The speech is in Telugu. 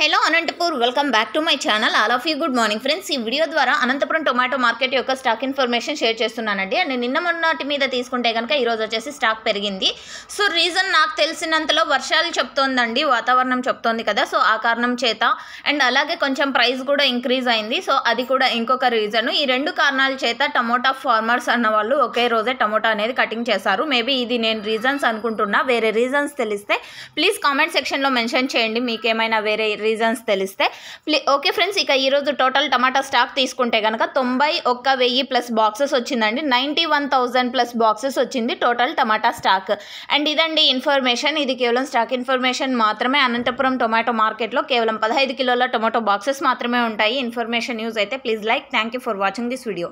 Hello Anantapur welcome back to my channel. All of you good morning friends. ఈ వీడియో ద్వారా అనంతపురం టొమాటో మార్కెట్ యొక్క స్టాక్ ఇన్ఫర్మేషన్ షేర్ చేస్తున్నానండి. అండ్ నిన్న మొన్నటి మీద తీసుకుంటే కనుక ఈరోజు వచ్చేసి స్టాక్ పెరిగింది. సో రీజన్ నాకు తెలిసినంతలో వర్షాలు చెప్తోందండి, వాతావరణం చెప్తోంది కదా, సో ఆ కారణం చేత అండ్ అలాగే కొంచెం ప్రైస్ కూడా ఇంక్రీజ్ అయింది. సో అది కూడా ఇంకొక రీజన్. ఈ రెండు కారణాల చేత టమోటా ఫార్మర్స్ అన్న వాళ్ళు ఒకే రోజే టమోటా అనేది కటింగ్ చేశారు. మేబీ ఇది నేను రీజన్స్ అనుకుంటున్నా. వేరే రీజన్స్ తెలిస్తే ప్లీజ్ కామెంట్ సెక్షన్లో మెన్షన్ చేయండి, మీకేమైనా వేరే రీజన్స్ తెలిస్తే. ఓకే ఫ్రెండ్స్, ఇక ఈరోజు టోటల్ టమాటా స్టాక్ తీసుకుంటే కనుక 91,000 ప్లస్ బాక్సెస్ వచ్చిందండి. 91,000 ప్లస్ బాక్సెస్ వచ్చింది టోటల్ టమాటా స్టాక్. అండ్ ఇదండి ఇన్ఫర్మేషన్. ఇది కేవలం స్టాక్ ఇన్ఫర్మేషన్ మాత్రమే. అనంతపురం టొమాటో మార్కెట్లో కేవలం 15 కిలోల టొమాటో బాక్సెస్ మాత్రమే ఉంటాయి. ఇన్ఫర్మేషన్ యూజ్ అయితే please like. Thank you for watching this video.